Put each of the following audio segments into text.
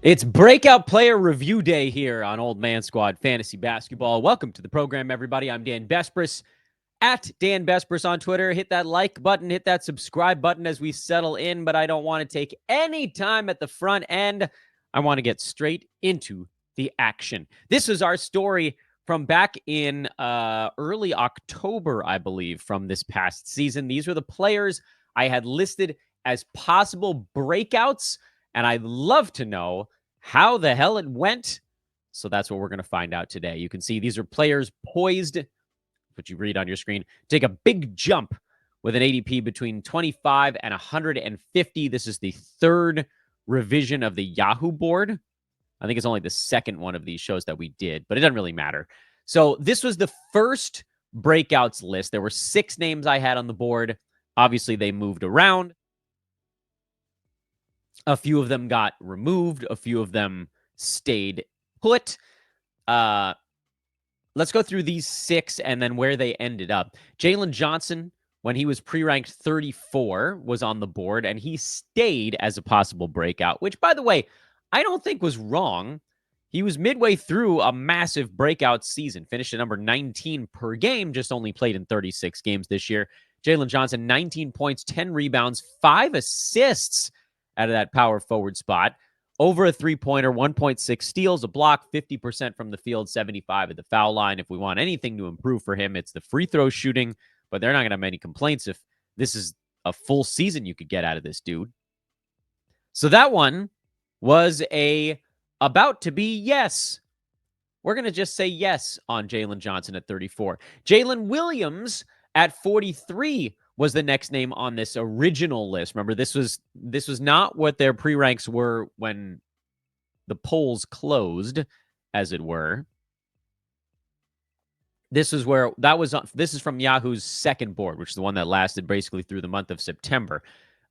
It's Breakout Player Review Day here on Old Man Squad Fantasy Basketball. Welcome to the program, everybody. I'm Dan Bespris, at Dan Bespris on Twitter. Hit that like button, hit that subscribe button as we settle in, but I don't want to take any time at the front end. I want to get straight into the action. This is our story from back in early October, I believe, from this past season. These were the players I had listed as possible breakouts, and I'd love to know how the hell it went. So that's what we're going to find out today. You can see these are players poised, what you read on your screen, take a big jump with an ADP between 25 and 150. This is the third revision of the Yahoo board. I think it's only the second one of these shows that we did, but it doesn't really matter. So this was the first breakouts list. There were 6 names I had on the board. Obviously, they moved around. A few of them got removed. A few of them stayed put. Let's go through these 6 and then where they ended up. Jalen Johnson, when he was pre-ranked 34, was on the board, and he stayed as a possible breakout, which, by the way, I don't think was wrong. He was midway through a massive breakout season, finished at number 19 per game, just only played in 36 games this year. Jalen Johnson, 19 points, 10 rebounds, 5 assists out of that power forward spot. Over a three-pointer, 1.6 steals, a block, 50% from the field, 75 at the foul line. If we want anything to improve for him, it's the free throw shooting, but they're not going to have many complaints if this is a full season you could get out of this dude. So that one was about to be yes. We're going to just say yes on Jalen Johnson at 34. Jalen Williams at 43 was the next name on this original list. Remember, this was not what their pre-ranks were when the polls closed, as it were. This is where that was. This is from Yahoo's second board, which is the one that lasted basically through the month of September.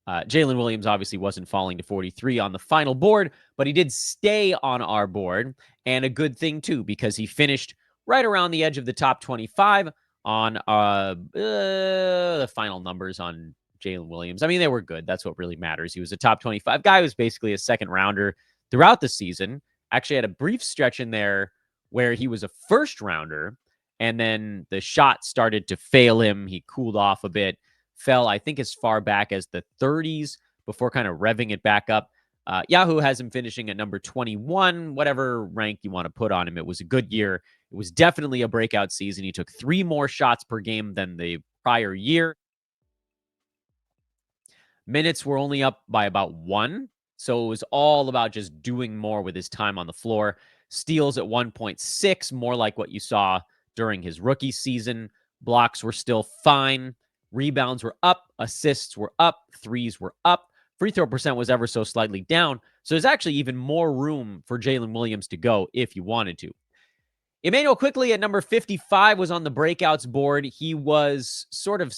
Jalen Williams obviously wasn't falling to 43 on the final board, but he did stay on our board, and a good thing too, because he finished right around the edge of the top 25 on the final numbers on Jalen Williams. I mean, they were good. That's what really matters. He was a top 25 guy. He was basically a second rounder throughout the season. Actually had a brief stretch in there where he was a first rounder, and then the shot started to fail him. He cooled off a bit, fell, I think, as far back as the 30s before kind of revving it back up. Yahoo has him finishing at number 21, whatever rank you want to put on him. It was a good year. It was definitely a breakout season. He took 3 more shots per game than the prior year. Minutes were only up by about 1, so it was all about just doing more with his time on the floor. Steals at 1.6, more like what you saw during his rookie season. Blocks were still fine. Rebounds were up. Assists were up. Threes were up. Free throw percent was ever so slightly down. So there's actually even more room for Jalen Williams to go if you wanted to. Emmanuel Quickley at number 55 was on the breakouts board. He was sort of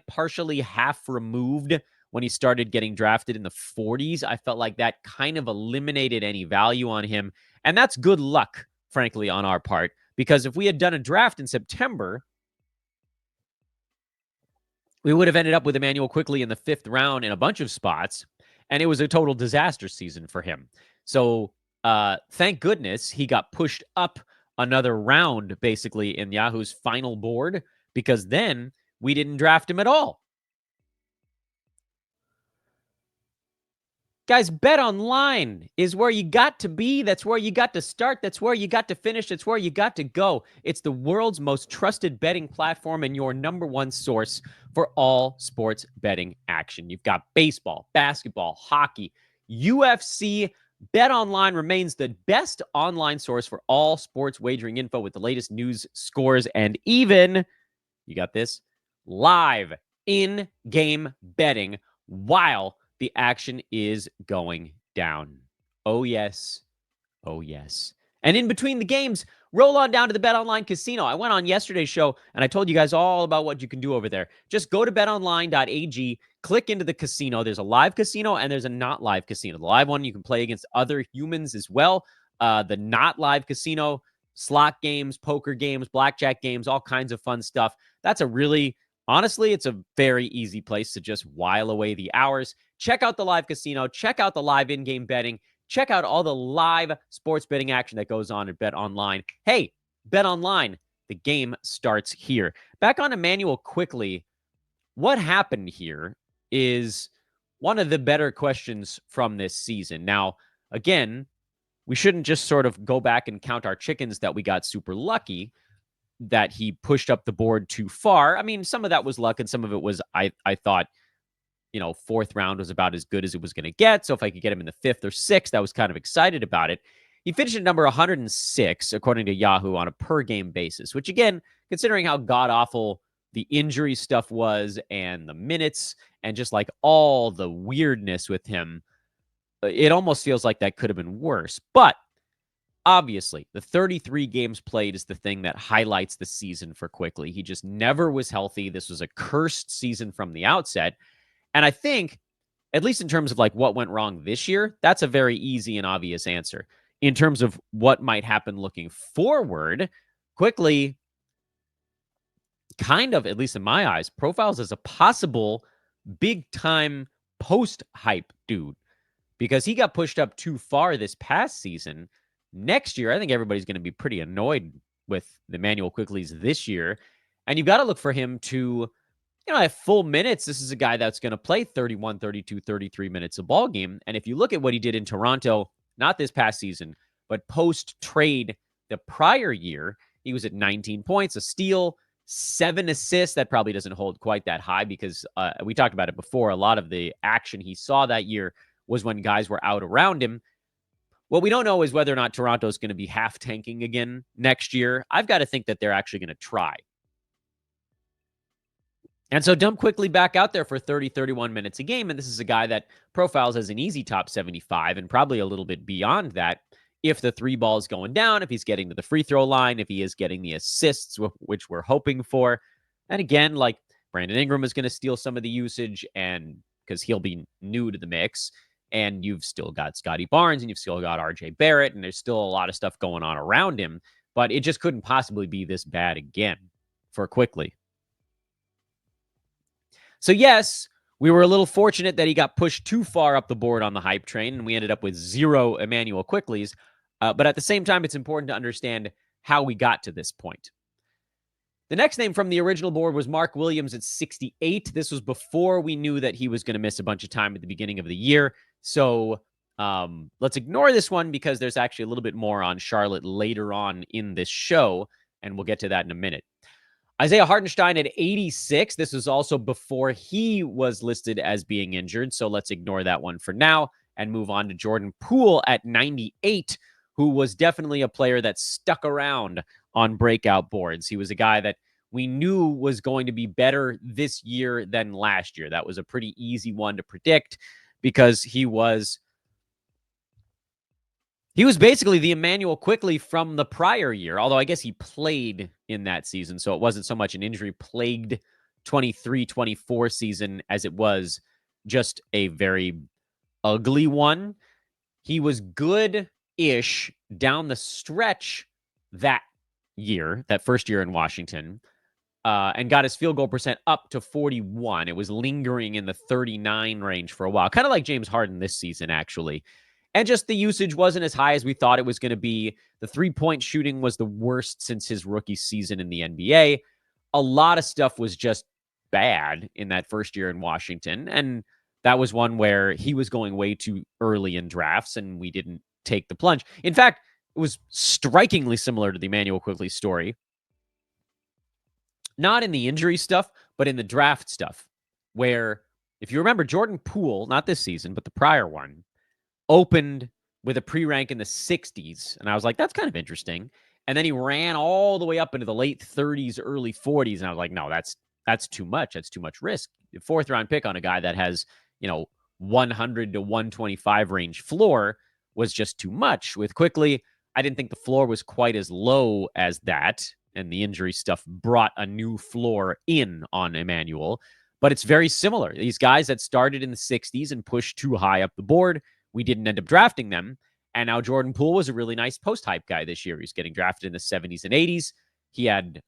partially half removed when he started getting drafted in the 40s. I felt like that kind of eliminated any value on him. And that's good luck, frankly, on our part, because if we had done a draft in September, we would have ended up with Emmanuel Quickley in the 5th round in a bunch of spots, and it was a total disaster season for him. So thank goodness he got pushed up another round, basically, in Yahoo's final board, because then we didn't draft him at all. Guys, Bet Online is where you got to be. That's where you got to start. That's where you got to finish. That's where you got to go. It's the world's most trusted betting platform and your number one source for all sports betting action. You've got baseball, basketball, hockey, UFC. Bet Online remains the best online source for all sports wagering info with the latest news, scores, and even, you got this, live in-game betting while the action is going down. Oh, yes. Oh, yes. And in between the games, roll on down to the Bet Online Casino. I went on yesterday's show, and I told you guys all about what you can do over there. Just go to betonline.ag, click into the casino. There's a live casino, and there's a not live casino. The live one, you can play against other humans as well. The not live casino, slot games, poker games, blackjack games, all kinds of fun stuff. That's honestly, it's a very easy place to just while away the hours. Check out the live casino. Check out the live in-game betting. check out all the live sports betting action that goes on at Bet Online. Hey, Bet Online, the game starts here. Back on Emmanuel quickly. What happened here is one of the better questions from this season. Now, again, we shouldn't just sort of go back and count our chickens that we got super lucky that he pushed up the board too far. I mean, some of that was luck and some of it was I thought, fourth round was about as good as it was going to get. So if I could get him in the fifth or sixth, I was kind of excited about it. He finished at number 106, according to Yahoo, on a per game basis, which again, considering how god awful the injury stuff was and the minutes and just like all the weirdness with him, it almost feels like that could have been worse. But obviously, the 33 games played is the thing that highlights the season for Quickly. He just never was healthy. This was a cursed season from the outset. And I think, at least in terms of like what went wrong this year, that's a very easy and obvious answer. In terms of what might happen looking forward, Quickly kind of, at least in my eyes, profiles as a possible big time post hype dude because he got pushed up too far this past season. Next year, I think everybody's going to be pretty annoyed with Emmanuel Quickly's this year. And you've got to look for him to, at full minutes. This is a guy that's going to play 31, 32, 33 minutes a ball game. And if you look at what he did in Toronto, not this past season, but post trade the prior year, he was at 19 points, a steal, 7 assists. That probably doesn't hold quite that high because we talked about it before. A lot of the action he saw that year was when guys were out around him. What we don't know is whether or not Toronto's going to be half tanking again next year. I've got to think that they're actually going to try. And so dump Quickly back out there for 30, 31 minutes a game. And this is a guy that profiles as an easy top 75 and probably a little bit beyond that if the three ball is going down, if he's getting to the free throw line, if he is getting the assists, which we're hoping for. And again, like Brandon Ingram is going to steal some of the usage and because he'll be new to the mix. And you've still got Scotty Barnes and you've still got RJ Barrett. And there's still a lot of stuff going on around him. But it just couldn't possibly be this bad again for Quickly. So yes, we were a little fortunate that he got pushed too far up the board on the hype train, and we ended up with 0 Emmanuel Quicklies. But at the same time, it's important to understand how we got to this point. The next name from the original board was Mark Williams at 68. This was before we knew that he was going to miss a bunch of time at the beginning of the year. So let's ignore this one because there's actually a little bit more on Charlotte later on in this show, and we'll get to that in a minute. Isaiah Hartenstein at 86. This was also before he was listed as being injured, so let's ignore that one for now and move on to Jordan Poole at 98, who was definitely a player that stuck around on breakout boards. He was a guy that we knew was going to be better this year than last year. That was a pretty easy one to predict because he was basically the Emmanuel Quickly from the prior year, although I guess he played in that season, so it wasn't so much an injury-plagued 23-24 season as it was just a very ugly one. He was good-ish down the stretch that year, that first year in Washington, and got his field goal percent up to 41. It was lingering in the 39 range for a while, kind of like James Harden this season, actually. And just the usage wasn't as high as we thought it was going to be. The three-point shooting was the worst since his rookie season in the NBA. A lot of stuff was just bad in that first year in Washington. And that was one where he was going way too early in drafts and we didn't take the plunge. In fact, it was strikingly similar to the Emmanuel Quickly story. Not in the injury stuff, but in the draft stuff, where if you remember Jordan Poole, not this season, but the prior one, opened with a pre-rank in the 60s. And I was like, that's kind of interesting. And then he ran all the way up into the late 30s, early 40s. And I was like, no, that's too much. That's too much risk. The fourth round pick on a guy that has, 100 to 125 range floor was just too much. With Quickly, I didn't think the floor was quite as low as that. And the injury stuff brought a new floor in on Emmanuel. But it's very similar. These guys that started in the 60s and pushed too high up the board, we didn't end up drafting them. And now Jordan Poole was a really nice post-hype guy this year. He's getting drafted in the 70s and 80s. He had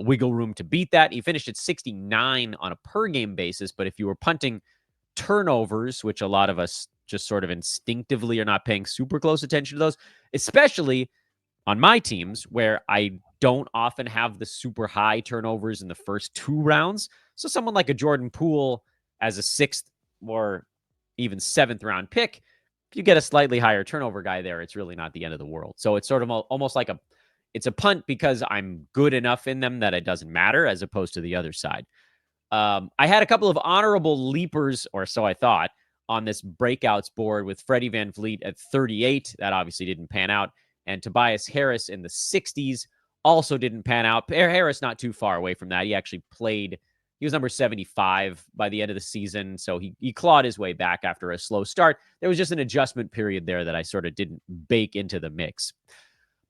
wiggle room to beat that. He finished at 69 on a per-game basis, but if you were punting turnovers, which a lot of us just sort of instinctively are not paying super close attention to those, especially on my teams where I don't often have the super high turnovers in the first 2 rounds. So someone like a Jordan Poole as a 6th or even 7th round pick, if you get a slightly higher turnover guy there, it's really not the end of the world. So it's sort of almost like it's a punt because I'm good enough in them that it doesn't matter, as opposed to the other side. I had a couple of honorable leapers, or so I thought, on this breakouts board with Freddie Van Vliet at 38. That obviously didn't pan out. And Tobias Harris in the 60s also didn't pan out. Harris not too far away from that. He actually played, he was number 75 by the end of the season. So he clawed his way back after a slow start. There was just an adjustment period there that I sort of didn't bake into the mix.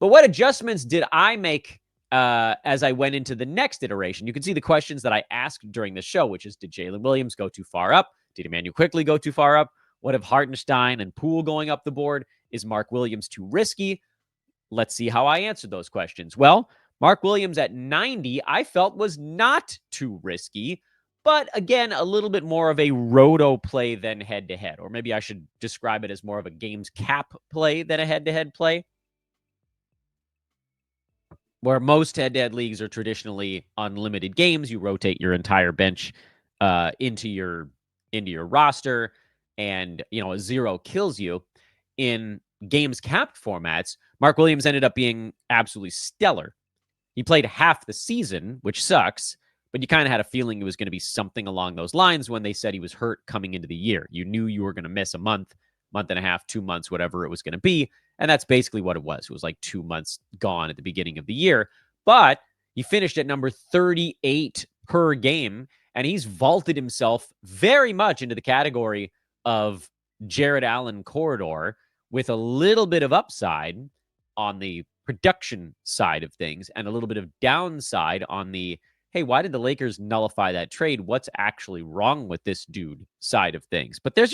But what adjustments did I make as I went into the next iteration? You can see the questions that I asked during the show, which is, did Jalen Williams go too far up? Did Emmanuel quickly go too far up? What if Hartenstein and Poole going up the board? Is Mark Williams too risky? Let's see how I answered those questions. Well, Mark Williams at 90, I felt was not too risky, but again, a little bit more of a roto play than head-to-head, or maybe I should describe it as more of a games cap play than a head-to-head play, where most head-to-head leagues are traditionally unlimited games. You rotate your entire bench into your roster, and a 0 kills you. In games capped formats, Mark Williams ended up being absolutely stellar. He played half the season, which sucks, but you kind of had a feeling it was going to be something along those lines when they said he was hurt coming into the year. You knew you were going to miss a month, month and a half, 2 months, whatever it was going to be. And that's basically what it was. It was like 2 months gone at the beginning of the year. But he finished at number 38 per game, and he's vaulted himself very much into the category of Jared Allen corridor with a little bit of upside on the production side of things and a little bit of downside on the, hey, why did the Lakers nullify that trade? What's actually wrong with this dude side of things? But there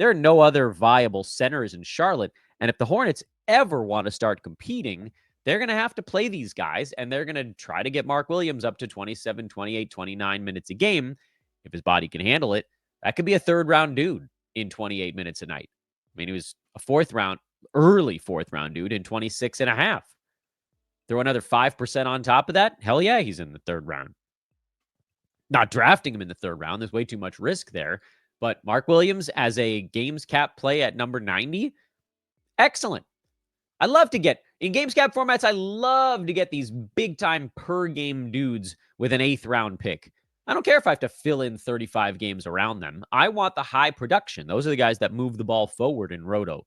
are no other viable centers in Charlotte. And if the Hornets ever want to start competing, they're going to have to play these guys, and they're going to try to get Mark Williams up to 27, 28, 29 minutes a game. If his body can handle it, that could be a 3rd-round dude in 28 minutes a night. I mean, he was a early 4th-round dude in 26 and a half. Throw another 5% on top of that, hell yeah, he's in the 3rd round. Not drafting him in the 3rd round. There's way too much risk there. But Mark Williams as a games cap play at number 90, excellent. I love to get, in games cap formats, I love to get these big-time per-game dudes with an 8th-round pick. I don't care if I have to fill in 35 games around them. I want the high production. Those are the guys that move the ball forward in Roto.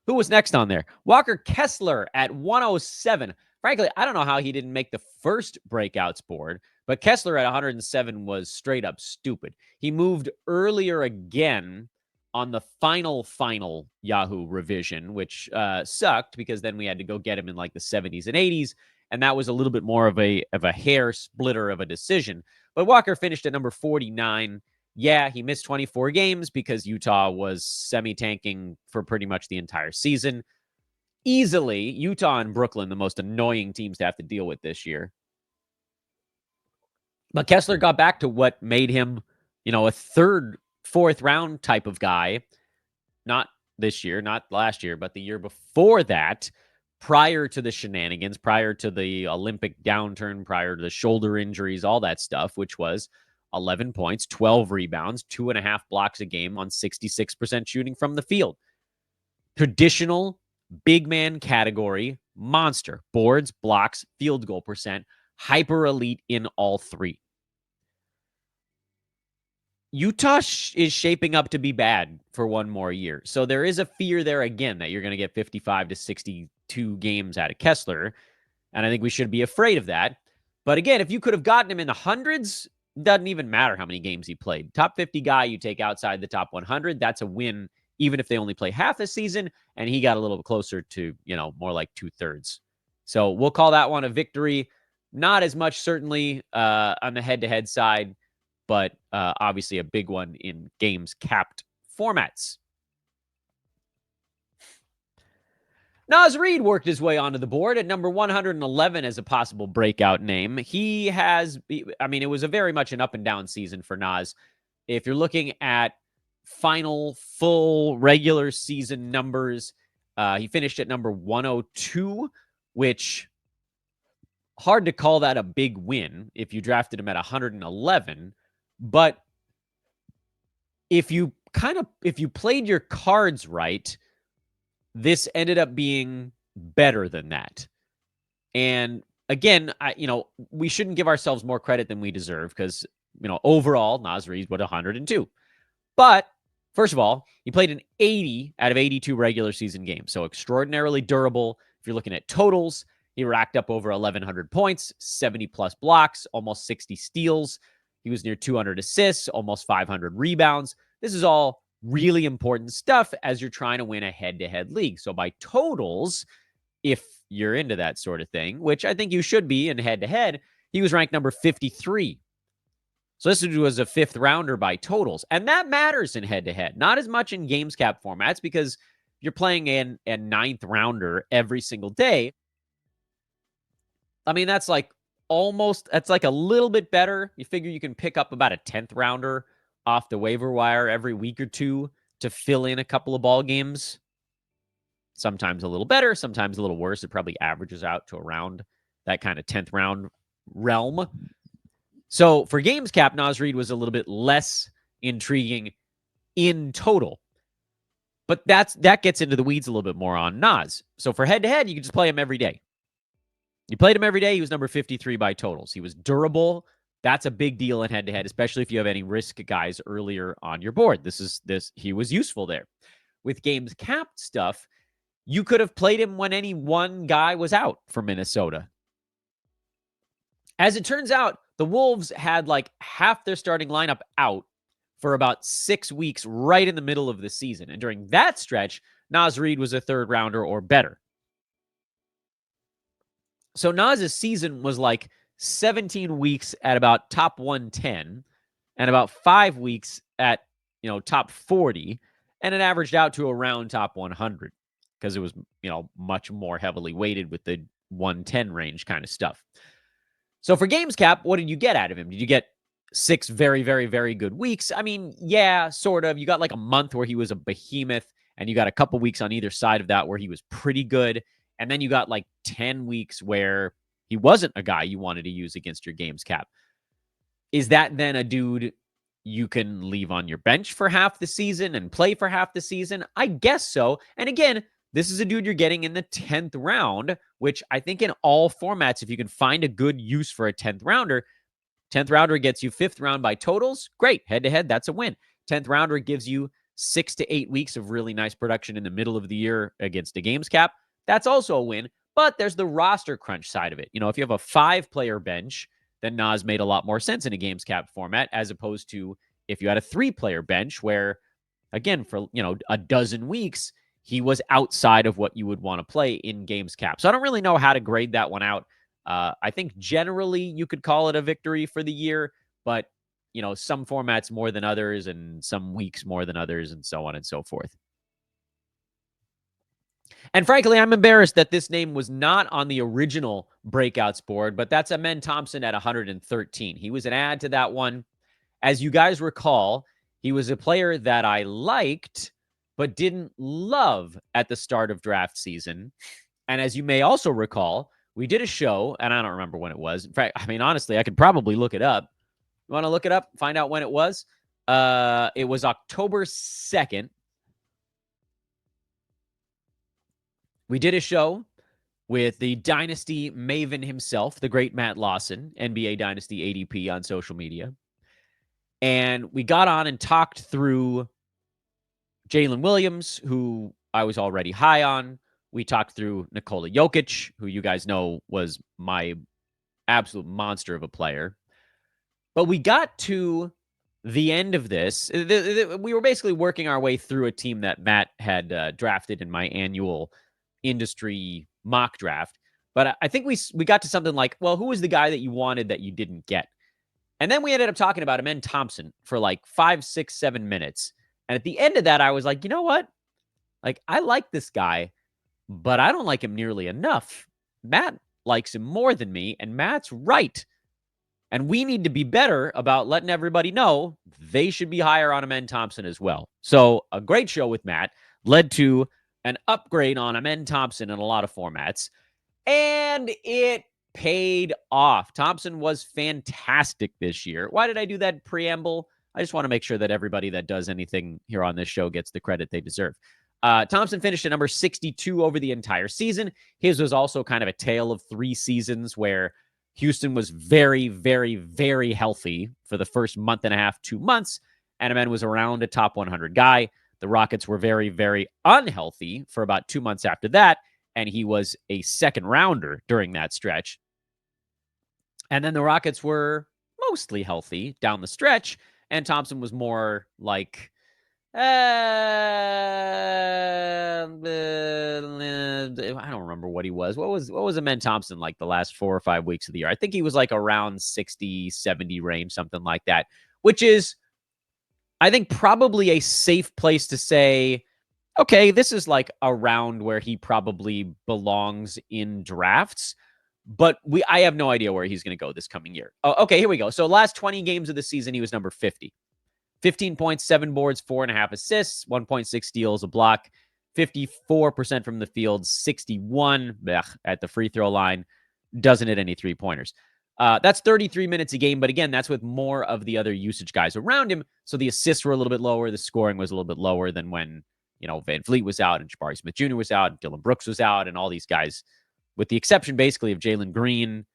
Who was next on there? Walker Kessler at 107. Frankly, I don't know how he didn't make the first breakouts board, but Kessler at 107 was straight up stupid. He moved earlier again on the final Yahoo revision, which sucked because then we had to go get him in like the 70s and 80s, and that was a little bit more of a hair splitter of a decision. But Walker finished at number 49. Yeah, he missed 24 games because Utah was semi-tanking for pretty much the entire season. Easily, Utah and Brooklyn, the most annoying teams to have to deal with this year. But Kessler got back to what made him, a 3rd, 4th-round type of guy. Not this year, not last year, but the year before that, prior to the shenanigans, prior to the Olympic downturn, prior to the shoulder injuries, all that stuff, which was 11 points, 12 rebounds, 2.5 blocks a game on 66% shooting from the field. Traditional big man category, monster. Boards, blocks, field goal percent, hyper elite in all 3. Utah is shaping up to be bad for one more year. So there is a fear there again that you're going to get 55 to 62 games out of Kessler. And I think we should be afraid of that. But again, if you could have gotten him in the hundreds, doesn't even matter how many games he played. Top 50 guy you take outside the top 100, that's a win, even if they only play half a season. And he got a little bit closer to, more like 2/3. So we'll call that one a victory. Not as much, certainly, on the head-to-head side, but obviously a big one in games capped formats. Naz Reid worked his way onto the board at number 111 as a possible breakout name. It was a very much an up and down season for Naz. If you're looking at final full regular season numbers, he finished at number 102, which hard to call that a big win if you drafted him at 111. But if you played your cards right, this ended up being better than that. And again, we shouldn't give ourselves more credit than we deserve because, overall, Naz Reid was 102. But first of all, he played an 80 out of 82 regular season games. So extraordinarily durable. If you're looking at totals, he racked up over 1,100 points, 70 plus blocks, almost 60 steals. He was near 200 assists, almost 500 rebounds. This is all really important stuff as you're trying to win a head-to-head league. So by totals, if you're into that sort of thing, which I think you should be in head-to-head, he was ranked number 53. So this was a fifth rounder by totals. And that matters in head-to-head. Not as much in games cap formats because you're playing a ninth rounder every single day. I mean, that's like a little bit better. You figure you can pick up about a 10th rounder off the waiver wire every week or two to fill in a couple of ball games. Sometimes a little better, sometimes a little worse. It probably averages out to around that kind of 10th round realm. So for games cap, Naz Reid was a little bit less intriguing in total. But that gets into the weeds a little bit more on Naz. So for head-to-head, you can just play him every day. You played him every day. He was number 53 by totals. He was durable. That's a big deal in head-to-head, especially if you have any risk guys earlier on your board. He was useful there. With games capped stuff, you could have played him when any one guy was out for Minnesota. As it turns out, the Wolves had like half their starting lineup out for about 6 weeks right in the middle of the season. And during that stretch, Naz Reid was a third rounder or better. So Naz's season was like 17 weeks at about top 110 and about 5 weeks at, top 40. And it averaged out to around top 100 because it was, much more heavily weighted with the 110 range kind of stuff. So for games cap, what did you get out of him? Did you get 6 very, very, very good weeks? I mean, yeah, sort of. You got like a month where he was a behemoth, and you got a couple weeks on either side of that where he was pretty good. And then you got like 10 weeks where he wasn't a guy you wanted to use against your games cap. Is that then a dude you can leave on your bench for half the season and play for half the season? I guess so. And again, this is a dude you're getting in the 10th round, which I think in all formats, if you can find a good use for a 10th rounder gets you 5th round by totals. Great. Head-to-head, that's a win. 10th rounder gives you 6 to 8 weeks of really nice production in the middle of the year against a games cap. That's also a win. But there's the roster crunch side of it. If you have a 5-player bench, then Naz made a lot more sense in a games cap format as opposed to if you had a 3-player bench where, again, for, a dozen weeks, he was outside of what you would want to play in games cap. So I don't really know how to grade that one out. I think generally you could call it a victory for the year, but, some formats more than others and some weeks more than others and so on and so forth. And frankly, I'm embarrassed that this name was not on the original Breakouts board, but that's Amen Thompson at 113. He was an add to that one. As you guys recall, he was a player that I liked, but didn't love at the start of draft season. And as you may also recall, we did a show, and I don't remember when it was. In fact, I mean, honestly, I could probably look it up. You want to look it up, find out when it was? It was October 2nd. We did a show with the Dynasty maven himself, the great Matt Lawson, NBA Dynasty ADP on social media. And we got on and talked through Jalen Williams, who I was already high on. We talked through Nikola Jokic, who you guys know was my absolute monster of a player. But we got to the end of this. We were basically working our way through a team that Matt had drafted in my annual industry mock draft. But I think we got to something like, well, who was the guy that you wanted that you didn't get? And then we ended up talking about Amen Thompson for like 5, 6, 7 minutes. And at the end of that, I was like, you know what? Like, I like this guy, but I don't like him nearly enough. Matt likes him more than me, and Matt's right. And we need to be better about letting everybody know they should be higher on Amen Thompson as well. So a great show with Matt led to an upgrade on Amen Thompson in a lot of formats. And it paid off. Thompson was fantastic this year. Why did I do that preamble? I just want to make sure that everybody that does anything here on this show gets the credit they deserve. Thompson finished at number 62 over the entire season. His was also kind of a tale of 3 seasons where Houston was very, very, very healthy for the first month and a half, 2 months. And Amen was around a top 100 guy. The Rockets were very, very unhealthy for about 2 months after that. And he was a second rounder during that stretch. And then the Rockets were mostly healthy down the stretch. And Thompson was more like, I don't remember what he was. What was Amen Thompson like the last 4 or 5 weeks of the year? I think he was like around 60, 70 range, something like that, which is, I think, probably a safe place to say, okay, this is like around where he probably belongs in drafts. But I have no idea where he's going to go this coming year. Oh, okay, here we go. So last 20 games of the season, he was number 50. 15 points, 7 boards, 4.5 assists, 1.6 steals, a block, 54% from the field, 61 at the free throw line. Doesn't hit any 3-pointers. That's 33 minutes a game. But again, that's with more of the other usage guys around him. So the assists were a little bit lower. The scoring was a little bit lower than when, Van Vliet was out and Jabari Smith Jr. was out and Dylan Brooks was out and all these guys, with the exception basically of Jalen Green.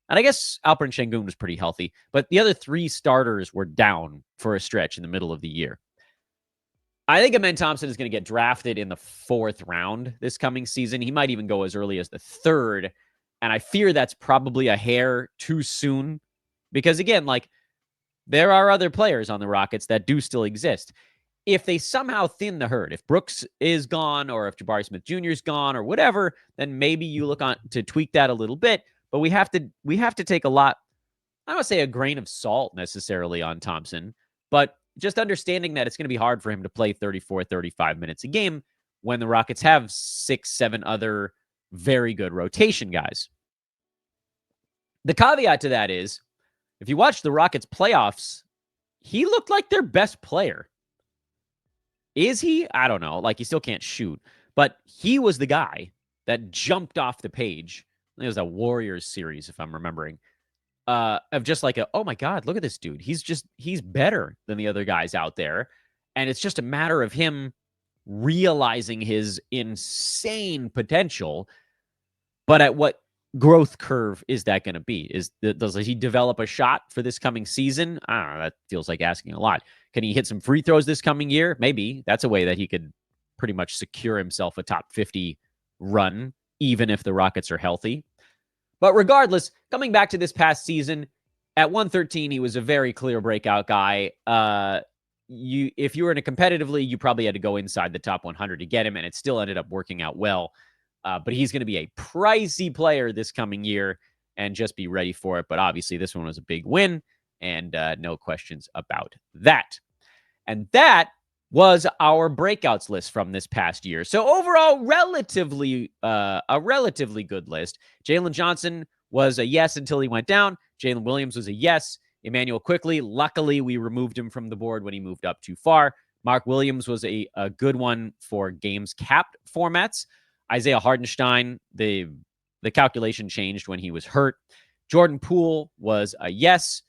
And I guess Alperen Şengün was pretty healthy, but the other 3 starters were down for a stretch in the middle of the year. I think Amen Thompson is going to get drafted in the 4th round this coming season. He might even go as early as the 3rd. And I fear that's probably a hair too soon because, again, like, there are other players on the Rockets that do still exist. If they somehow thin the herd, if Brooks is gone or if Jabari Smith Jr. is gone or whatever, then maybe you look on to tweak that a little bit. But we have to take a lot, I don't want to say a grain of salt necessarily on Thompson, but just understanding that it's going to be hard for him to play 34, 35 minutes a game when the Rockets have 6, 7 other very good rotation guys. The caveat to that is, if you watch the Rockets playoffs, he looked like their best player. Is he? I don't know. Like, he still can't shoot, but he was the guy that jumped off the page. It was a Warriors series, if I'm remembering, of just like, oh my God, look at this dude. He's better than the other guys out there. And it's just a matter of him realizing his insane potential. But at what growth curve is that going to be? Does he develop a shot for this coming season? I don't know. That feels like asking a lot. Can he hit some free throws this coming year? Maybe. That's a way that he could pretty much secure himself a top 50 run, even if the Rockets are healthy. But regardless, coming back to this past season, at 113, he was a very clear breakout guy. If you were in a competitive league, you probably had to go inside the top 100 to get him, and it still ended up working out well. But he's going to be a pricey player this coming year, and just be ready for it. But obviously, this one was a big win, and no questions about that. And that was our breakouts list from this past year. So overall, a relatively good list. Jalen Johnson was a yes until he went down. Jalen Williams was a yes. Emmanuel Quickley, luckily, we removed him from the board when he moved up too far. Mark Williams was a good one for games capped formats. Isaiah Hartenstein, the calculation changed when he was hurt. Jordan Poole was a yes.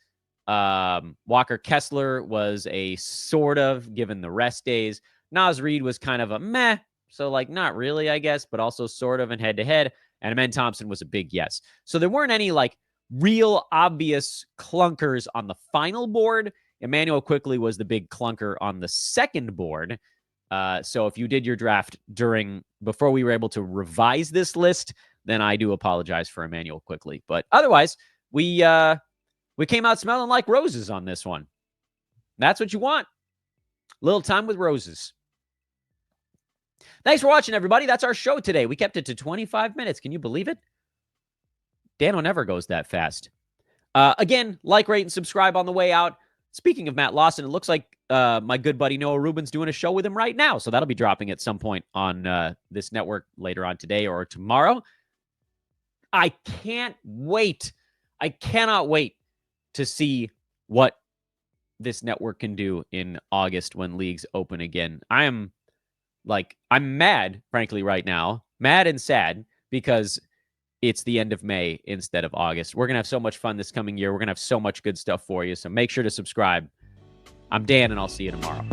Walker Kessler was a sort of, given the rest days. Naz Reid was kind of a meh, so like not really, I guess, but also sort of in head-to-head. And Amen Thompson was a big yes. So there weren't any like real obvious clunkers on the final board. Emmanuel Quickley was the big clunker on the second board. So if you did your draft before we were able to revise this list, then I do apologize for Emmanuel Quickley. But otherwise, we came out smelling like roses on this one. That's what you want. Little time with roses. Thanks for watching, everybody. That's our show today. We kept it to 25 minutes. Can you believe it? Dano never goes that fast. Again, like, rate, and subscribe on the way out. Speaking of Matt Lawson, it looks like my good buddy Noah Rubin's doing a show with him right now. So that'll be dropping at some point on this network later on today or tomorrow. I can't wait. I cannot wait to see what this network can do in August when leagues open again. I'm mad, frankly, right now, mad and sad because it's the end of May instead of August. We're going to have so much fun this coming year. We're going to have so much good stuff for you. So make sure to subscribe. I'm Dan, and I'll see you tomorrow.